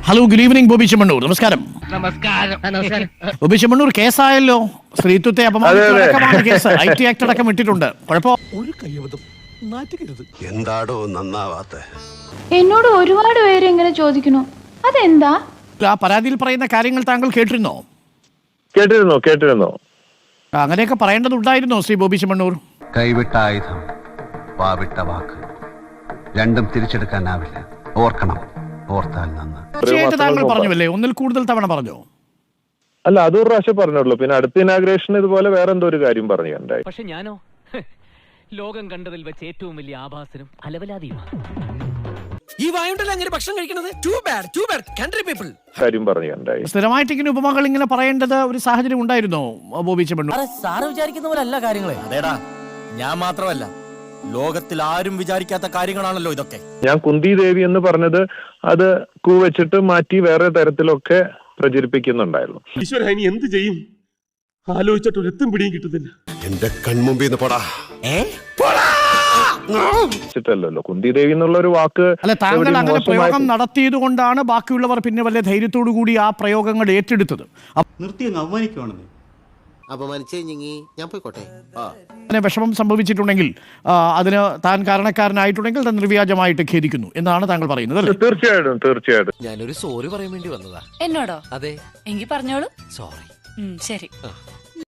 Hello, good evening Bobby Chemmanur. നമസ്കാരം. ബോബി ചെമ്മണ്ണൂർ, കേസായല്ലോ. സ്ത്രീത്വത്തെ അപമാനിച്ചടക്കമാണ് case. IT act അടക്കം ഇട്ടിട്ടുണ്ട്. ഒരു കയ്യബദ്ധം നാറ്റുകരുത്. എന്താടോ നന്നാവാത്ത? എന്നോട് ഒരുപാട് പേര് ഇങ്ങനെ ചോദിക്കുന്നു, അതെന്താ? ആ പരാതിയിൽ പറയുന്ന കാര്യങ്ങൾ താങ്കൾ കേട്ടിരുന്നോ? കേട്ടിരുന്നു. അങ്ങനെയൊക്കെ പറയേണ്ടതുണ്ടായിരുന്നോ ശ്രീ ബോബി ചെമ്മണ്ണൂർ? കൈവിട്ട ആയുധം, വാവിട്ട വാക്ക്, രണ്ടും തിരിച്ചെടുക്കാനാവില്ല. ഓർക്കണം, ഓർത്താൽ നന്ന്. തീർച്ചയായിട്ടും താങ്കൾ പറഞ്ഞുവല്ലേ, ഒന്നിൽ കൂടുതൽ തവണ പറഞ്ഞോ? അല്ല, അതൊരു പ്രാവശ്യം പറഞ്ഞുള്ളൂ. പിന്നെ അടുത്ത ഇനാഗ്രേഷൻ ഇതുപോലെ വേറെ എന്തോ ഒരു കാര്യം പറഞ്ഞുണ്ടായി. പക്ഷെ ഞാനോ ലോകം കണ്ടതിൽ വെച്ച് ഏറ്റവും വലിയ ആഭാസനും അലവലാതിയുമാണ്. ഈ വായുണ്ടല്ലോ അങ്ങനെ ഭക്ഷണം കഴിക്കുന്നത്. ടു ബാഡ് കൺട്രി പീപ്പിൾ കാര്യം പറഞ്ഞുണ്ടായി. സ്ഥിരമായിട്ട് ഇങ്ങനെ ഉപമകൾ ഇങ്ങനെ പറയേണ്ടത് ഒരു സാഹചര്യം ഉണ്ടായിരുന്നോ ബോബി ചെമ്മണ്ണൂർ? സാറ് വിചാരിക്കുന്ന പോലെ അല്ല കാര്യങ്ങളെ. അതേടാ, ഞാൻ മാത്രമല്ല, ലോകത്തിൽ ആരും വിചാരിക്കാത്ത കാര്യങ്ങളാണല്ലോ ഇതൊക്കെ. ഞാൻ കുന്തി ദേവി എന്ന് പറഞ്ഞത് അത് വെച്ചിട്ട് മാറ്റി വേറെ തരത്തിലൊക്കെ പ്രചരിപ്പിക്കുന്നുണ്ടായിരുന്നു. ഈശ്വര, ഇനി എന്ത് ചെയ്യും? ആലോചിച്ചിട്ട് ഒരു എത്തും പിടിയും കിട്ടുന്നില്ല. എന്റെ കൺമുമ്പിൽ നിന്ന് പോടാ. ല്ലോ കുന്തി ദേവി എന്നുള്ള ഒരു വാക്ക്. അല്ല, താങ്കൾ അങ്ങനെ പ്രയോഗം നടത്തിയത് കൊണ്ടാണ് ബാക്കിയുള്ളവർ പിന്നെ വലിയ ധൈര്യത്തോടു കൂടി ആ പ്രയോഗങ്ങൾ ഏറ്റെടുത്തത്. ഞാൻ പോയിക്കോട്ടെ. അങ്ങനെ വിഷമം സംഭവിച്ചിട്ടുണ്ടെങ്കിൽ അതിന് താൻ കാരണക്കാരനായിട്ടുണ്ടെങ്കിൽ താൻ നിർവ്യാജമായിട്ട് ഖേദിക്കുന്നു എന്നാണ് താങ്കൾ പറയുന്നത് അല്ലേ? തീർച്ചയായിട്ടും. ഞാനൊരു സോറി പറയാൻ വേണ്ടി വന്നതാ. എന്നോടോ? അതെ. എങ്കിൽ പറഞ്ഞോളൂ. സോറി. ശരി.